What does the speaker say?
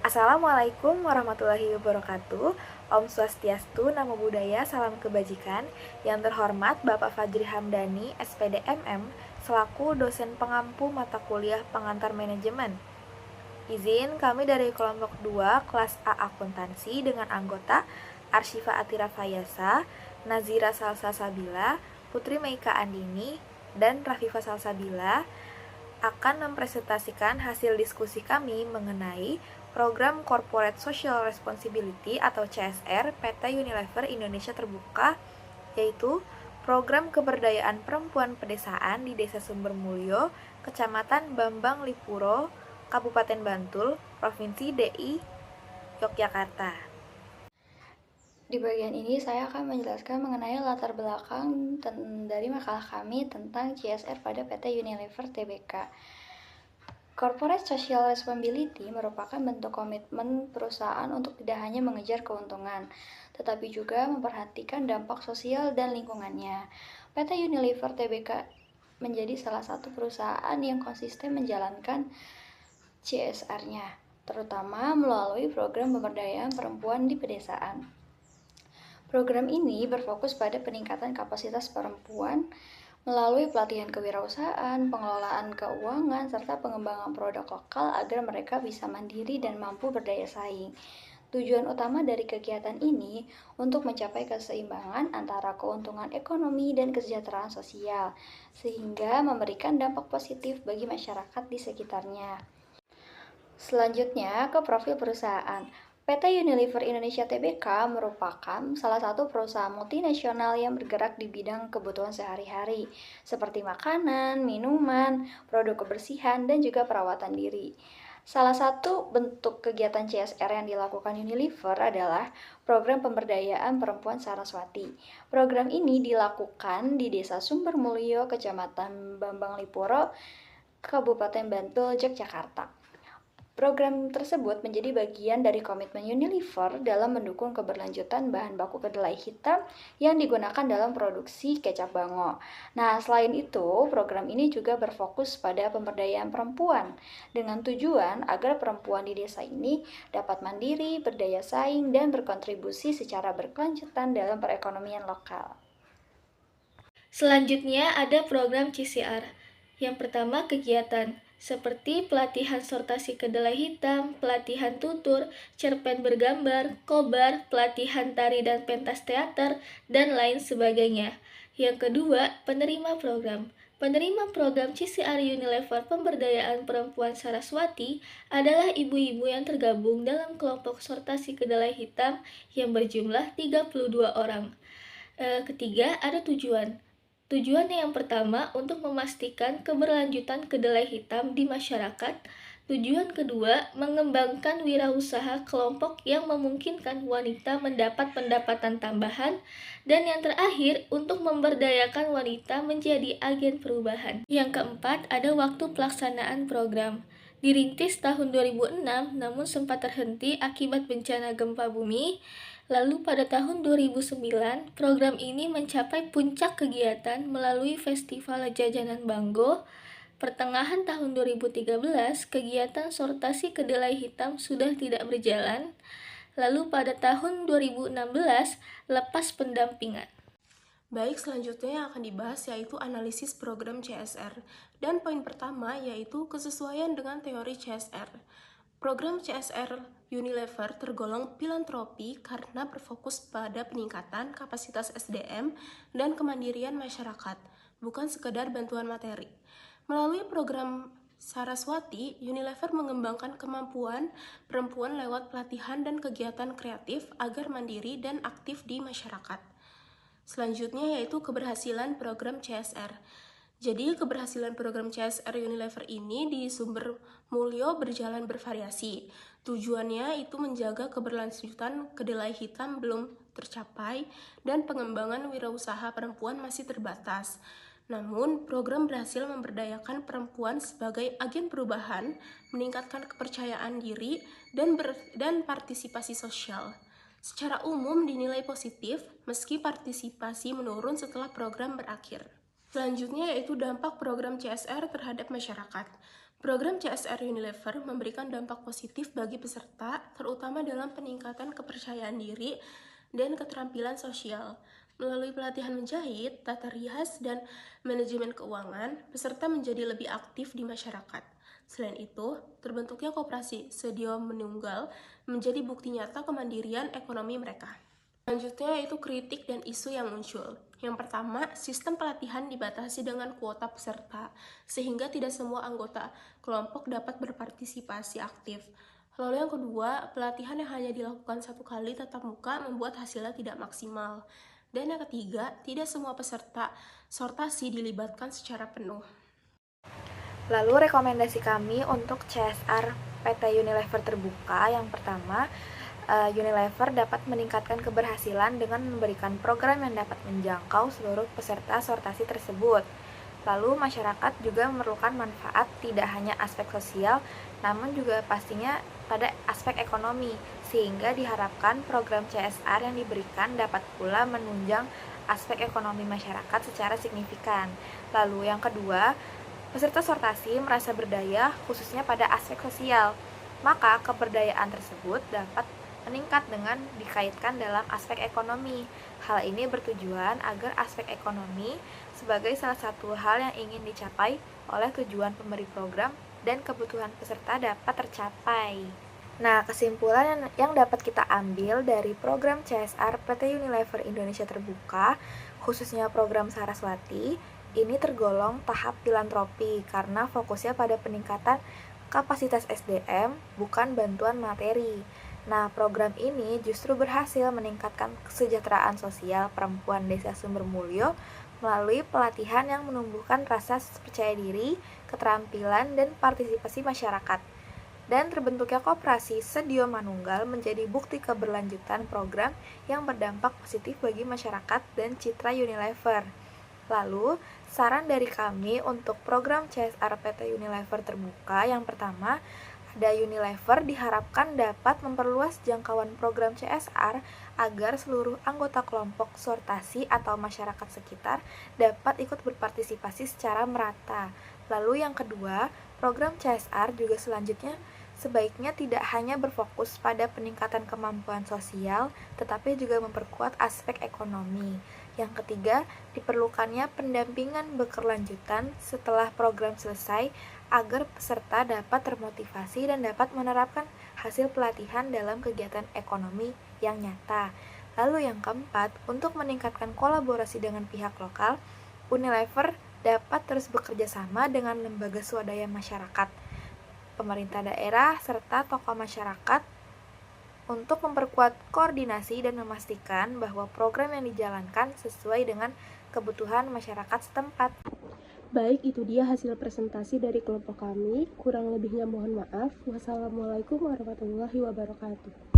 Assalamualaikum warahmatullahi wabarakatuh. Om Swastiastu, Namo Buddhaya, Salam Kebajikan. Yang terhormat Bapak Fajri Hamdani, SPD MM, selaku dosen pengampu mata kuliah pengantar manajemen. Izin kami dari kelompok 2 kelas A akuntansi dengan anggota Arsyifa Atira Fayasa, Nazira Salsabila, Putri Meika Andini, dan Rafifa Salsabila akan mempresentasikan hasil diskusi kami mengenai program Corporate Social Responsibility atau CSR PT Unilever Indonesia Terbuka, yaitu program keberdayaan perempuan pedesaan di Desa Sumbermulyo, Kecamatan Bambang Lipuro, Kabupaten Bantul, Provinsi DI Yogyakarta. Di bagian ini saya akan menjelaskan mengenai latar belakang dari makalah kami tentang CSR pada PT Unilever Tbk. Corporate Social Responsibility merupakan bentuk komitmen perusahaan untuk tidak hanya mengejar keuntungan, tetapi juga memperhatikan dampak sosial dan lingkungannya. PT Unilever Tbk menjadi salah satu perusahaan yang konsisten menjalankan CSR-nya, terutama melalui program pemberdayaan perempuan di pedesaan. Program ini berfokus pada peningkatan kapasitas perempuan melalui pelatihan kewirausahaan, pengelolaan keuangan, serta pengembangan produk lokal agar mereka bisa mandiri dan mampu berdaya saing. Tujuan utama dari kegiatan ini untuk mencapai keseimbangan antara keuntungan ekonomi dan kesejahteraan sosial, sehingga memberikan dampak positif bagi masyarakat di sekitarnya. Selanjutnya ke profil perusahaan. PT Unilever Indonesia Tbk merupakan salah satu perusahaan multinasional yang bergerak di bidang kebutuhan sehari-hari, seperti makanan, minuman, produk kebersihan, dan juga perawatan diri. Salah satu bentuk kegiatan CSR yang dilakukan Unilever adalah program pemberdayaan perempuan Saraswati. Program ini dilakukan di Desa Sumbermulyo, Kecamatan Bambang Lipuro, Kabupaten Bantul, Yogyakarta. Program tersebut menjadi bagian dari komitmen Unilever dalam mendukung keberlanjutan bahan baku kedelai hitam yang digunakan dalam produksi kecap Bango. Nah, selain itu, program ini juga berfokus pada pemberdayaan perempuan dengan tujuan agar perempuan di desa ini dapat mandiri, berdaya saing, dan berkontribusi secara berkelanjutan dalam perekonomian lokal. Selanjutnya ada program CCR. Yang pertama kegiatan, seperti pelatihan sortasi kedelai hitam, pelatihan tutur, cerpen bergambar, kobar, pelatihan tari dan pentas teater, dan lain sebagainya. Yang kedua, penerima program. Penerima program CCR Unilever Pemberdayaan Perempuan Saraswati adalah ibu-ibu yang tergabung dalam kelompok sortasi kedelai hitam yang berjumlah 32 orang. Ketiga, ada tujuan. Tujuannya yang pertama untuk memastikan keberlanjutan kedelai hitam di masyarakat. Tujuan kedua, mengembangkan wirausaha kelompok yang memungkinkan wanita mendapat pendapatan tambahan. Dan yang terakhir, untuk memberdayakan wanita menjadi agen perubahan. Yang keempat, ada waktu pelaksanaan program. Dirintis tahun 2006, namun sempat terhenti akibat bencana gempa bumi. Lalu pada tahun 2009, program ini mencapai puncak kegiatan melalui Festival Jajanan Banggo. Pertengahan tahun 2013, kegiatan sortasi kedelai hitam sudah tidak berjalan. Lalu pada tahun 2016, lepas pendampingan. Baik, selanjutnya yang akan dibahas yaitu analisis program CSR. Dan poin pertama yaitu kesesuaian dengan teori CSR. Program CSR Unilever tergolong filantropi karena berfokus pada peningkatan kapasitas SDM dan kemandirian masyarakat, bukan sekedar bantuan materi. Melalui program Saraswati, Unilever mengembangkan kemampuan perempuan lewat pelatihan dan kegiatan kreatif agar mandiri dan aktif di masyarakat. Selanjutnya yaitu keberhasilan program CSR. Jadi keberhasilan program CSR Unilever ini di Sumbermulyo berjalan bervariasi. Tujuannya itu menjaga keberlanjutan kedelai hitam belum tercapai dan pengembangan wirausaha perempuan masih terbatas. Namun, program berhasil memberdayakan perempuan sebagai agen perubahan, meningkatkan kepercayaan diri, dan partisipasi sosial. Secara umum dinilai positif, meski partisipasi menurun setelah program berakhir. Selanjutnya yaitu dampak program CSR terhadap masyarakat. Program CSR Unilever memberikan dampak positif bagi peserta, terutama dalam peningkatan kepercayaan diri dan keterampilan sosial. Melalui pelatihan menjahit, tata rias, dan manajemen keuangan, peserta menjadi lebih aktif di masyarakat. Selain itu, terbentuknya koperasi sedia menunggal menjadi bukti nyata kemandirian ekonomi mereka. Selanjutnya yaitu kritik dan isu yang muncul. Yang pertama, sistem pelatihan dibatasi dengan kuota peserta, sehingga tidak semua anggota kelompok dapat berpartisipasi aktif. Lalu yang kedua, pelatihan yang hanya dilakukan satu kali tatap muka membuat hasilnya tidak maksimal. Dan yang ketiga, tidak semua peserta sortasi dilibatkan secara penuh. Lalu rekomendasi kami untuk CSR PT Unilever terbuka, yang pertama, Unilever dapat meningkatkan keberhasilan dengan memberikan program yang dapat menjangkau seluruh peserta sortasi tersebut. Lalu masyarakat juga memerlukan manfaat tidak hanya aspek sosial, namun juga pastinya pada aspek ekonomi, sehingga diharapkan program CSR yang diberikan dapat pula menunjang aspek ekonomi masyarakat secara signifikan. Lalu yang kedua, peserta sortasi merasa berdaya khususnya pada aspek sosial, maka keberdayaan tersebut dapat meningkat dengan dikaitkan dalam aspek ekonomi. Hal ini bertujuan agar aspek ekonomi sebagai salah satu hal yang ingin dicapai oleh tujuan pemberi program dan kebutuhan peserta dapat tercapai. Nah, kesimpulan yang dapat kita ambil dari program CSR PT Unilever Indonesia Terbuka, khususnya program Saraswati, ini tergolong tahap filantropi karena fokusnya pada peningkatan kapasitas SDM, bukan bantuan materi. Nah, program ini justru berhasil meningkatkan kesejahteraan sosial perempuan Desa Sumbermulyo melalui pelatihan yang menumbuhkan rasa percaya diri, keterampilan, dan partisipasi masyarakat. Dan terbentuknya koperasi Sedio Manunggal menjadi bukti keberlanjutan program yang berdampak positif bagi masyarakat dan citra Unilever. Lalu, saran dari kami untuk program CSR PT Unilever terbuka, yang pertama, ada Unilever diharapkan dapat memperluas jangkauan program CSR agar seluruh anggota kelompok sortasi atau masyarakat sekitar dapat ikut berpartisipasi secara merata. Lalu yang kedua, program CSR juga selanjutnya sebaiknya tidak hanya berfokus pada peningkatan kemampuan sosial, tetapi juga memperkuat aspek ekonomi. Yang ketiga, diperlukannya pendampingan berkelanjutan setelah program selesai agar peserta dapat termotivasi dan dapat menerapkan hasil pelatihan dalam kegiatan ekonomi yang nyata. Lalu yang keempat, untuk meningkatkan kolaborasi dengan pihak lokal, Unilever dapat terus bekerja sama dengan lembaga swadaya masyarakat, pemerintah daerah, serta tokoh masyarakat untuk memperkuat koordinasi dan memastikan bahwa program yang dijalankan sesuai dengan kebutuhan masyarakat setempat. Baik, itu dia hasil presentasi dari kelompok kami. Kurang lebihnya mohon maaf. Wassalamualaikum warahmatullahi wabarakatuh.